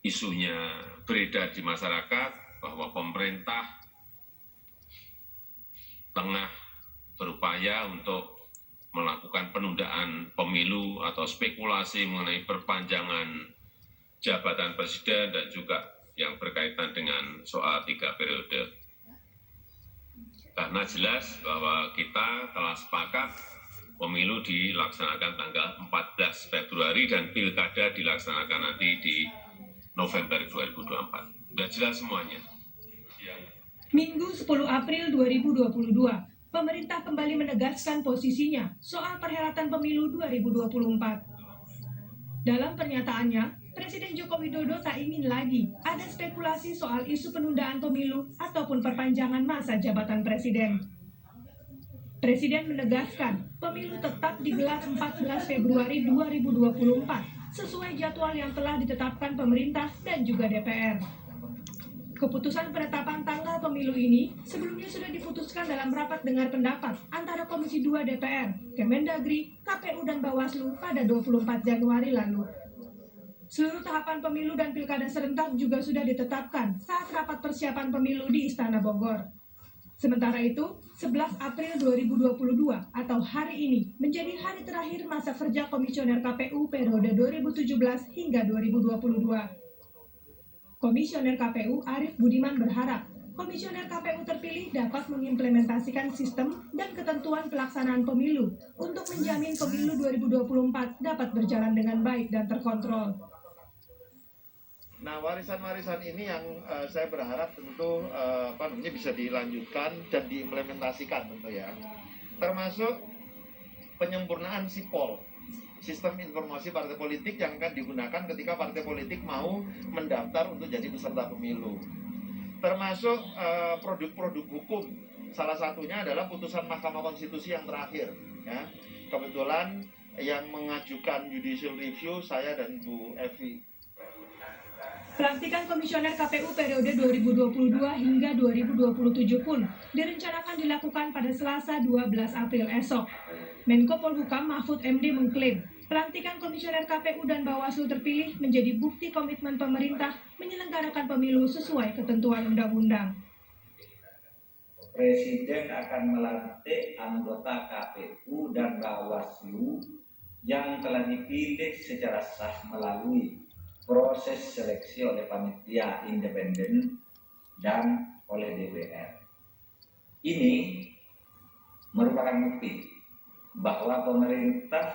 isunya beredar di masyarakat bahwa pemerintah tengah berupaya untuk melakukan penundaan pemilu atau spekulasi mengenai perpanjangan jabatan presiden dan juga yang berkaitan dengan soal 3 periode. Karena jelas bahwa kita telah sepakat pemilu dilaksanakan tanggal 14 Februari dan pilkada dilaksanakan nanti di November 2024. Sudah jelas semuanya. Minggu 10 April 2022, pemerintah kembali menegaskan posisinya soal perhelatan pemilu 2024. Dalam pernyataannya, Presiden Joko Widodo tak ingin lagi ada spekulasi soal isu penundaan pemilu ataupun perpanjangan masa jabatan presiden. Presiden menegaskan pemilu tetap digelar 14 Februari 2024 sesuai jadwal yang telah ditetapkan pemerintah dan juga DPR. Keputusan penetapan tanggal pemilu ini sebelumnya sudah diputuskan dalam rapat dengar pendapat antara Komisi 2 DPR, Kemendagri, KPU dan Bawaslu pada 24 Januari lalu. Seluruh tahapan pemilu dan pilkada serentak juga sudah ditetapkan saat rapat persiapan pemilu di Istana Bogor. Sementara itu, 11 April 2022 atau hari ini menjadi hari terakhir masa kerja Komisioner KPU periode 2017 hingga 2022. Komisioner KPU Arief Budiman berharap Komisioner KPU terpilih dapat mengimplementasikan sistem dan ketentuan pelaksanaan pemilu untuk menjamin pemilu 2024 dapat berjalan dengan baik dan terkontrol. Nah, warisan-warisan ini yang saya berharap tentu bisa dilanjutkan dan diimplementasikan tentu ya. Termasuk penyempurnaan SIPOL, sistem informasi partai politik yang akan digunakan ketika partai politik mau mendaftar untuk jadi peserta pemilu. Termasuk produk-produk hukum, salah satunya adalah putusan Mahkamah Konstitusi yang terakhir. Ya. Kebetulan yang mengajukan judicial review saya dan Bu Evi. Pelantikan Komisioner KPU periode 2022 hingga 2027 pun direncanakan dilakukan pada Selasa 12 April esok. Menko Polhukam Mahfud MD mengklaim pelantikan Komisioner KPU dan Bawaslu terpilih menjadi bukti komitmen pemerintah menyelenggarakan pemilu sesuai ketentuan undang-undang. Presiden akan melantik anggota KPU dan Bawaslu yang telah dipilih secara sah melalui proses seleksi oleh panitia independen dan oleh DPR. Ini merupakan bukti bahwa pemerintah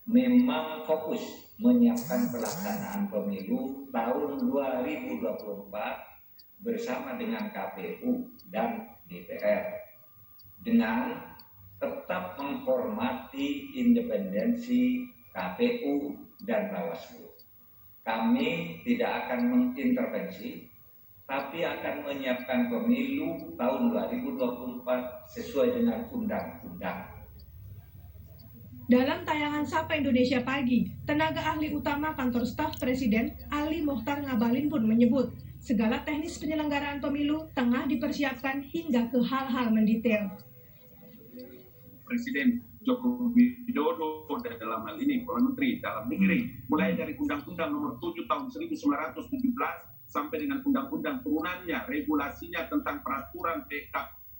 memang fokus menyiapkan pelaksanaan pemilu tahun 2024 bersama dengan KPU dan DPR dengan tetap menghormati independensi KPU dan Bawaslu. Kami tidak akan mengintervensi, tapi akan menyiapkan pemilu tahun 2024 sesuai dengan undang-undang. Dalam tayangan Sapa Indonesia Pagi, tenaga ahli utama kantor staf Presiden Ali Mokhtar Ngabalin pun menyebut segala teknis penyelenggaraan pemilu tengah dipersiapkan hingga ke hal-hal mendetail. Presiden Joko Widodo dalam hal ini Perdana Menteri Dalam Negeri mulai dari Undang-Undang Nomor 7 Tahun 1917 sampai dengan Undang-Undang turunannya, regulasinya tentang peraturan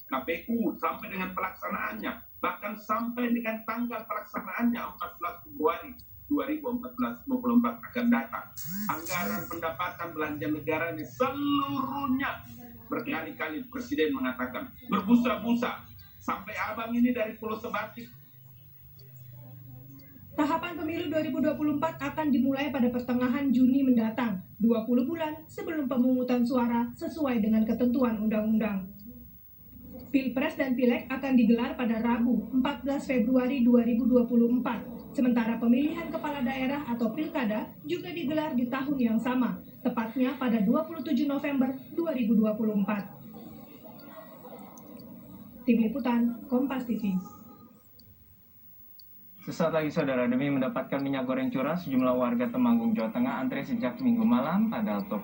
KPU sampai dengan pelaksanaannya, bahkan sampai dengan tanggal pelaksanaannya 14 Februari 2024 akan datang. Anggaran pendapatan belanja negaranya seluruhnya berkali-kali Presiden mengatakan berbusa-busa sampai abang ini dari Pulau Sebatik. Tahapan pemilu 2024 akan dimulai pada pertengahan Juni mendatang, 20 bulan sebelum pemungutan suara sesuai dengan ketentuan undang-undang. Pilpres dan Pileg akan digelar pada Rabu, 14 Februari 2024. Sementara pemilihan kepala daerah atau pilkada juga digelar di tahun yang sama, tepatnya pada 27 November 2024. Tim Liputan, Kompas TV. Sesaat lagi saudara, demi mendapatkan minyak goreng curah, sejumlah warga Temanggung, Jawa Tengah antre sejak Minggu malam pada toko